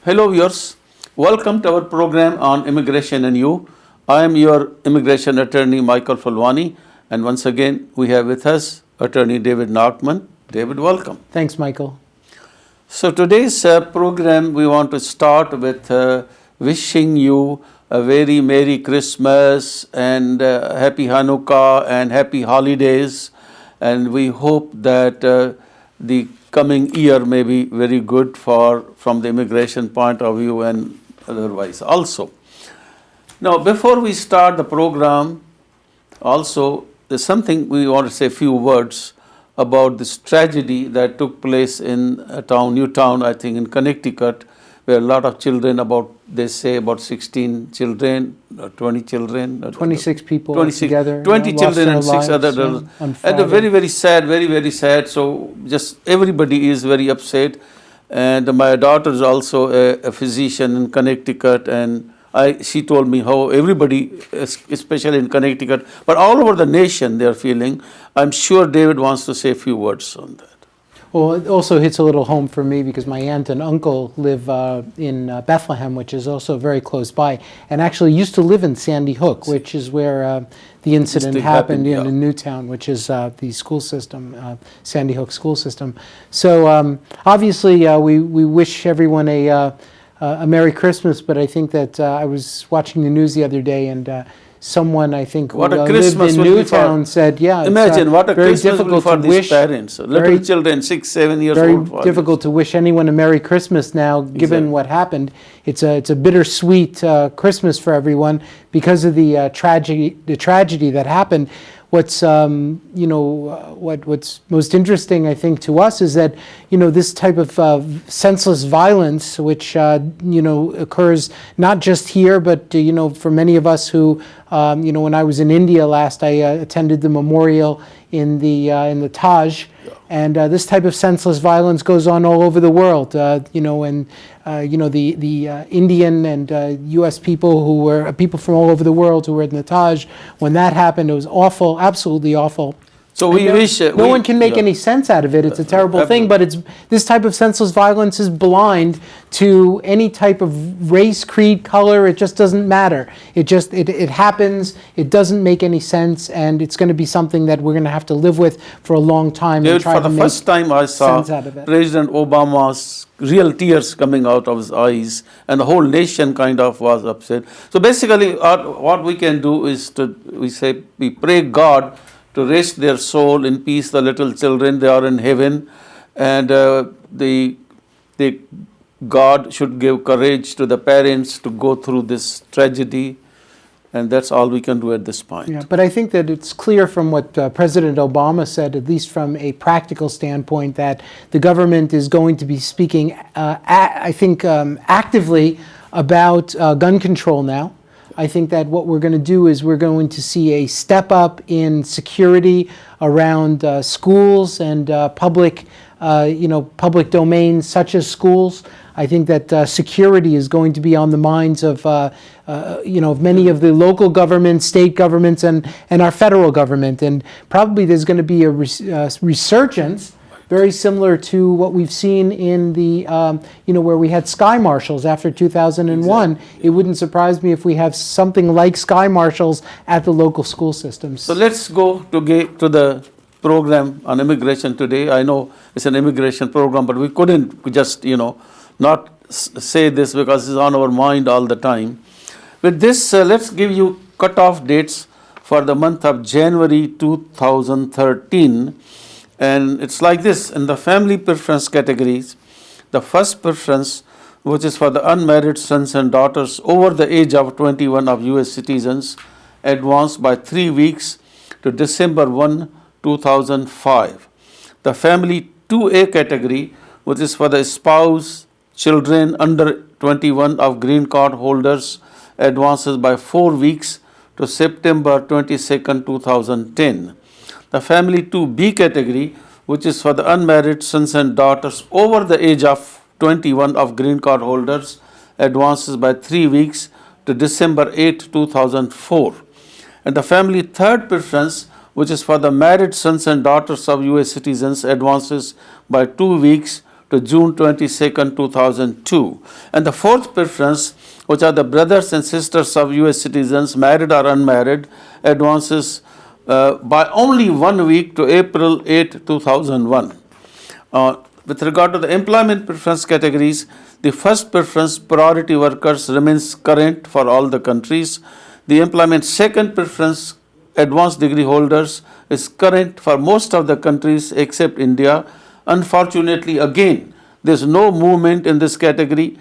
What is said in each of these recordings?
Hello viewers, welcome to our program on Immigration and You. I am your immigration attorney Michael Falwani, and once again we have with us attorney David Nachman. David, welcome. Thanks, Michael. So today's program we want to start with wishing you a very Merry Christmas and Happy Hanukkah and Happy Holidays, and we hope that the coming year may be very good from the immigration point of view and otherwise also. Now, before we start the program, also there's something we want to say a few words about this tragedy that took place in a town, Newtown, I think in Connecticut, where a lot of children, they say about 16 children, 20 children. 26 people 26, together. 20 children and 6 other lives adults. on And a Friday. very sad, very sad. So just everybody is very upset. And my daughter is also a physician in Connecticut, and she told me how everybody, especially in Connecticut, but all over the nation they are feeling. I'm sure David wants to say a few words on that. Well, it also hits a little home for me because my aunt and uncle live in Bethlehem, which is also very close by, and actually used to live in Sandy Hook, which is where the incident happened in Newtown, which is the school system, Sandy Hook school system. So obviously we wish everyone a Merry Christmas, but I think that I was watching the news the other day, and someone, I think, who lived in Newtown said, imagine what a very Christmas difficult for to these wish parents, little children, 6, 7 years very old. difficult to wish anyone a Merry Christmas now, given what happened. It's a bittersweet Christmas for everyone because of the tragedy that happened. What's what's most interesting, I think, to us is that this type of senseless violence, which occurs not just here, but for many of us who when I was in India last, I attended the memorial in the Taj, and this type of senseless violence goes on all over the world. The Indian and U.S. people who were people from all over the world who were in the Taj, when that happened, it was awful, absolutely awful. So we wish no one can make any sense out of it. It's a terrible thing, but this type of senseless violence is blind to any type of race, creed, color. It just doesn't matter. It happens. It doesn't make any sense, and it's going to be something that we're going to have to live with for a long time. David, for the first time I saw President Obama's real tears coming out of his eyes, and the whole nation kind of was upset. So basically, what we can do is we pray God to rest their soul in peace, the little children, they are in heaven, and God should give courage to the parents to go through this tragedy, and that's all we can do at this point. Yeah, but I think that it's clear from what President Obama said, at least from a practical standpoint, that the government is going to be speaking, actively about gun control now. I think that what we're going to do is we're going to see a step up in security around schools and public domains such as schools. I think that security is going to be on the minds of many of the local governments, state governments, and our federal government. And probably there's going to be a resurgence, very similar to what we've seen in the, where we had sky marshals after 2001. Exactly. It wouldn't surprise me if we have something like sky marshals at the local school systems. So let's go to the program on immigration today. I know it's an immigration program, but we couldn't just, not say this because it's on our mind all the time. With this, let's give you cutoff dates for the month of January 2013. And it's like this: in the family preference categories, the first preference, which is for the unmarried sons and daughters over the age of 21 of U.S. citizens, advanced by 3 weeks to December 1, 2005. The family 2A category, which is for the spouse, children under 21 of green card holders, advances by 4 weeks to September 22nd, 2010. The family 2B category, which is for the unmarried sons and daughters over the age of 21 of green card holders, advances by 3 weeks to December 8, 2004. And the family third preference, which is for the married sons and daughters of U.S. citizens, advances by 2 weeks to June 22nd, 2002. And the fourth preference, which are the brothers and sisters of US citizens, married or unmarried, advances by only 1 week to April 8, 2001. With regard to the employment preference categories, the first preference, priority workers, remains current for all the countries. The employment second preference, advanced degree holders, is current for most of the countries except India. Unfortunately, again, there is no movement in this category,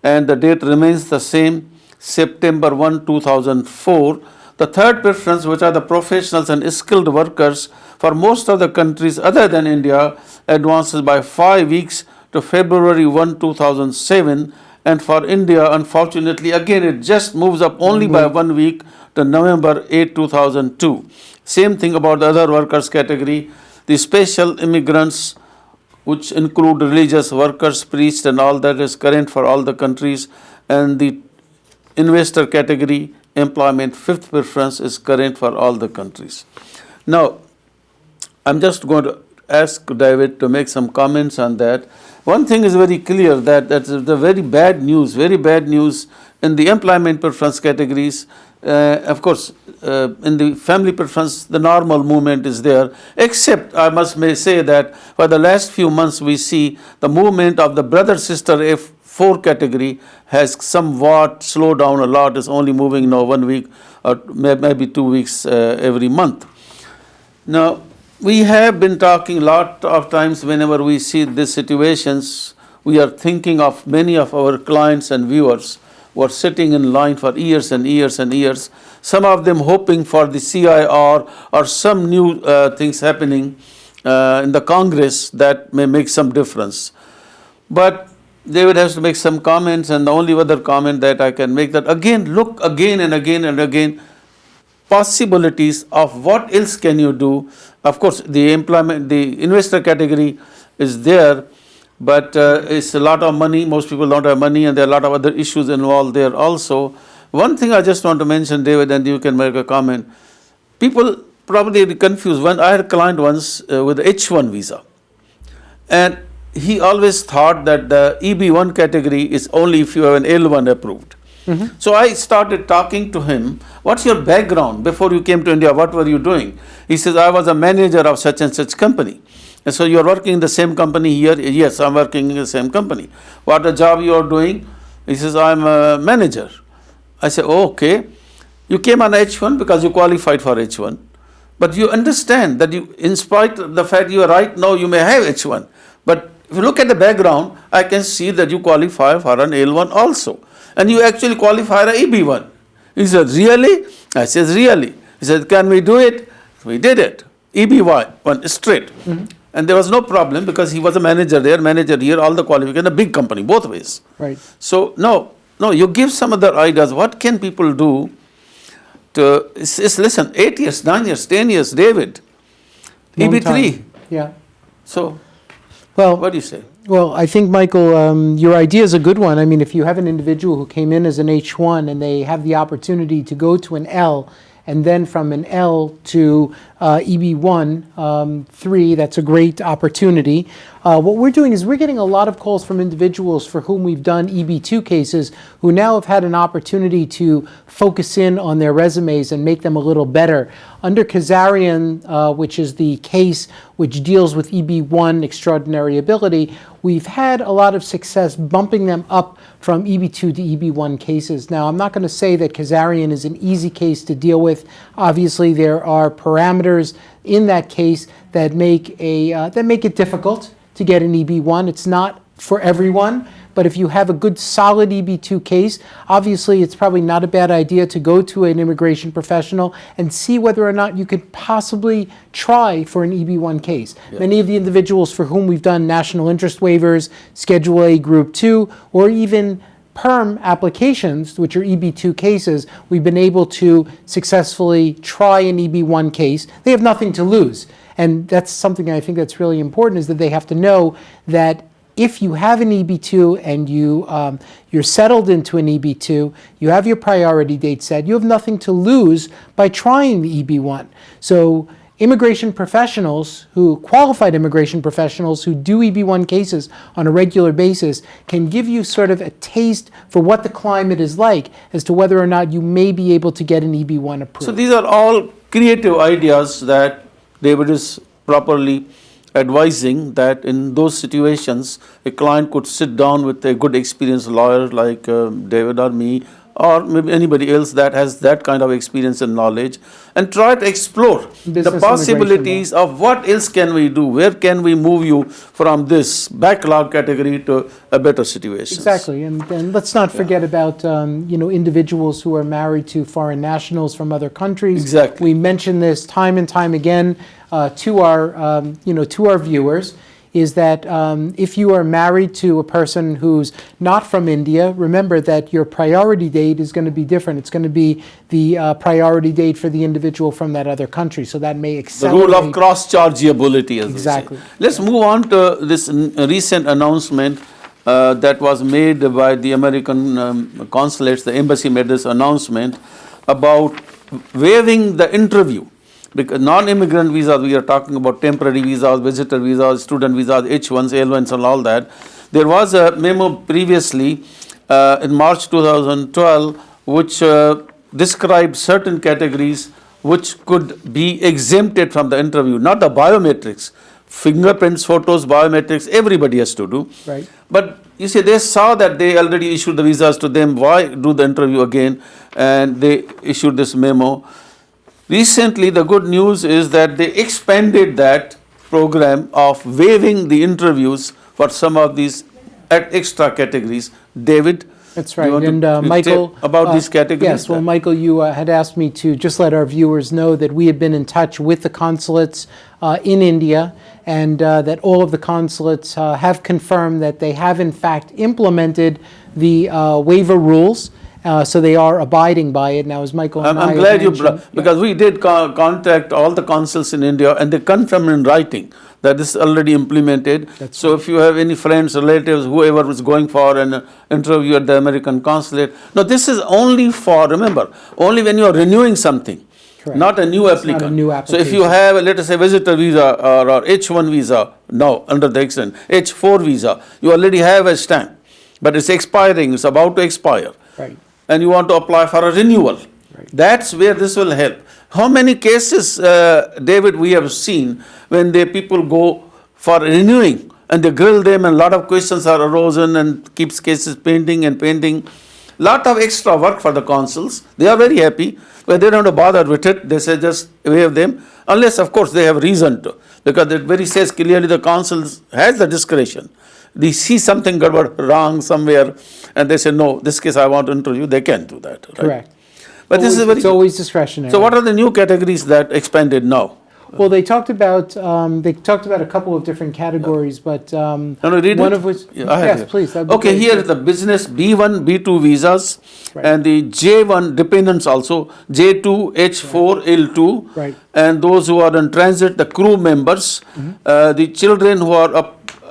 and the date remains the same, September 1, 2004. The third preference, which are the professionals and skilled workers, for most of the countries other than India, advances by 5 weeks to February 1, 2007. And for India, unfortunately, again, it just moves up only by 1 week to November 8, 2002. Same thing about the other workers category. The special immigrants, which include religious workers, priests, and all that, is current for all the countries. And the investor category, employment fifth preference, is current for all the countries. Now, I'm just going to ask David to make some comments on that. One thing is very clear, that's the very bad news in the employment preference categories. Of course, in the family preference, the normal movement is there, except I may say that for the last few months we see the movement of the brother-sister F4 category has somewhat slowed down a lot. It's only moving now 1 week or maybe 2 weeks every month. Now, we have been talking a lot of times whenever we see these situations, we are thinking of many of our clients and viewers who are sitting in line for years and years and years, some of them hoping for the CIR or some new things happening in the Congress that may make some difference. But David has to make some comments, and the only other comment that I can make, that again, look again and again and again, possibilities of what else can you do. Of course, the investor category is there, but it's a lot of money. Most people don't have money, and there are a lot of other issues involved there also. One thing I just want to mention, David, and you can make a comment. People probably are confused. When I had a client once with H1 visa, and he always thought that the EB1 category is only if you have an L1 approved. Mm-hmm. So I started talking to him, what's your background? Before you came to India, what were you doing? He says, I was a manager of such and such company. And so you're working in the same company here? Yes, I'm working in the same company. What a job you are doing? He says, I'm a manager. I said, oh, okay. You came on H1 because you qualified for H1. But you understand that you, in spite of the fact you are right now, you may have H1. But if you look at the background, I can see that you qualify for an L1 also. And you actually qualify a EB1. He said, really? I said, really. He said, can we do it? We did it. EB1 straight. Mm-hmm. And there was no problem because he was a manager there, manager here, all the qualifications, a big company, both ways. Right. So, no, you give some other ideas. What can people do to, listen, 8 years, 9 years, 10 years, David, Long EB3. time. Yeah. So, well, what do you say? Well, I think, Michael, your idea is a good one. I mean, if you have an individual who came in as an H1 and they have the opportunity to go to an L, and then from an L to EB1, 3, that's a great opportunity. What we're doing is we're getting a lot of calls from individuals for whom we've done EB2 cases who now have had an opportunity to focus in on their resumes and make them a little better. Under Kazarian, which is the case which deals with EB1 extraordinary ability, we've had a lot of success bumping them up from EB2 to EB1 cases. Now, I'm not going to say that Kazarian is an easy case to deal with. Obviously, there are parameters in that case that make it difficult to get an EB1. It's not for everyone, but if you have a good solid EB2 case, obviously it's probably not a bad idea to go to an immigration professional and see whether or not you could possibly try for an EB1 case. Yeah. Many of the individuals for whom we've done national interest waivers, Schedule A, Group 2, or even PERM applications, which are EB2 cases, we've been able to successfully try an EB1 case. They have nothing to lose. And that's something I think that's really important, is that they have to know that if you have an EB2 and you're settled into an EB2, you have your priority date set, you have nothing to lose by trying the EB1. So immigration professionals qualified immigration professionals who do EB1 cases on a regular basis can give you sort of a taste for what the climate is like as to whether or not you may be able to get an EB1 approved. So these are all creative ideas that David is properly advising, that in those situations a client could sit down with a good experienced lawyer like David or me, or maybe anybody else that has that kind of experience and knowledge, and try to explore Business the possibilities of what else can we do, where can we move you from this backlog category to a better situation. Exactly, and let's not forget about individuals who are married to foreign nationals from other countries. Exactly. We mention this time and time again to our viewers. Is that if you are married to a person who's not from India, remember that your priority date is going to be different. It's going to be the priority date for the individual from that other country. So that may The accelerate. rule of cross-chargeability, as Exactly. they say. Let's move on to this recent announcement that was made by the American consulates. The embassy made this announcement about waiving the interview. Because non-immigrant visas, we are talking about temporary visas, visitor visas, student visas, H1s, L1s and all that. There was a memo previously in March 2012 which described certain categories which could be exempted from the interview, not the biometrics. Fingerprints, photos, biometrics, everybody has to do. Right. But you see, they saw that they already issued the visas to them. Why do the interview again? And they issued this memo. Recently, the good news is that they expanded that program of waiving the interviews for some of these extra categories. David? That's you right. want And to Michael, tell about these categories? Yes. Well, Michael, you had asked me to just let our viewers know that we have been in touch with the consulates in India, and that all of the consulates have confirmed that they have in fact implemented the waiver rules. So they are abiding by it. Now, as Michael and I I'm have glad you mentioned- brought, because we did contact all the consuls in India and they confirmed in writing that this is already implemented. So if you have any friends, relatives, whoever is going for an interview at the American consulate, no, this is only for, remember, only when you are renewing something. Correct. Not a new It's not a applicant. new So if you application. have, let us say, visitor visa or H1 visa, now under the extent, H4 visa, you already have a stamp, but it's expiring, it's about to expire. Right. And you want to apply for a renewal. That's where this will help. How many cases, David, we have seen when the people go for renewing and they grill them and a lot of questions are arisen and keeps cases pending and pending. Lot of extra work for the consuls. They are very happy, but they don't bother with it. They say just waive them, unless of course they have reason to, because it very says clearly the consuls has the discretion. They see something wrong somewhere and they say, no, this case I want to interview, they can do that. Right? Correct. But this is very. It's always discretionary. So what are the new categories that expanded now? Well, they talked about a couple of different categories, but Can you read one it? of which Yeah, I have yes, here. please. that'd be Okay, great. here is the business B1, B2 visas, Right. and the J1 dependents also, J2, H4, L2, Right. and those who are in transit, the crew members, the children who are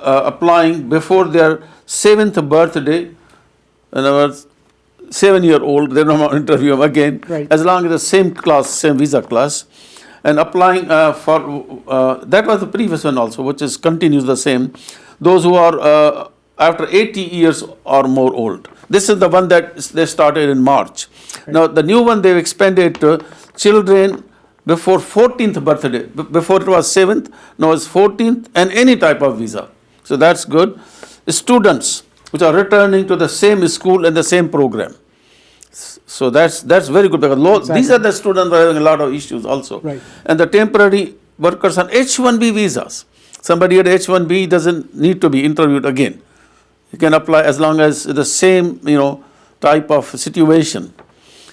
applying before their 7th birthday, in other words, 7-year-old, they don't want to interview them again, Right. as long as the same class, same visa class, and applying for, that was the previous one also, which is continues the same, those who are after 80 years or more old. This is the one that they started in March. Now, the new one they've expanded to children before 14th birthday. Before it was 7th, now it's 14th, and any type of visa. So that's good. Students which are returning to the same school and the same program. So that's very good, because these are the students who are having a lot of issues also. Right. And the temporary workers on H1B visas. Somebody at H1B doesn't need to be interviewed again. You can apply as long as the same, type of situation.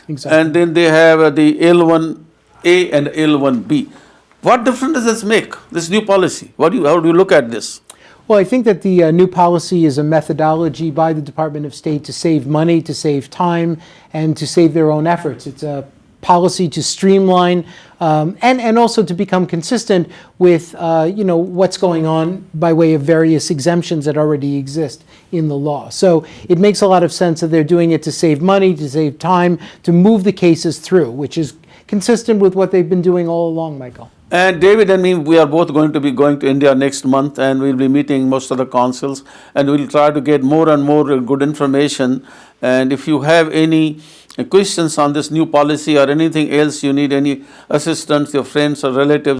Exactly. And then they have the L1A and L1B. What difference does this make, this new policy? How do you look at this? Well, I think that the new policy is a methodology by the Department of State to save money, to save time, and to save their own efforts. It's a policy to streamline and also to become consistent with what's going on by way of various exemptions that already exist in the law. So it makes a lot of sense that they're doing it to save money, to save time, to move the cases through, which is consistent with what they've been doing all along, Michael. And David and me, we are both going to be going to India next month, and we'll be meeting most of the consuls, and we'll try to get more and more good information. And if you have any questions on this new policy or anything else, you need any assistance, your friends or relatives,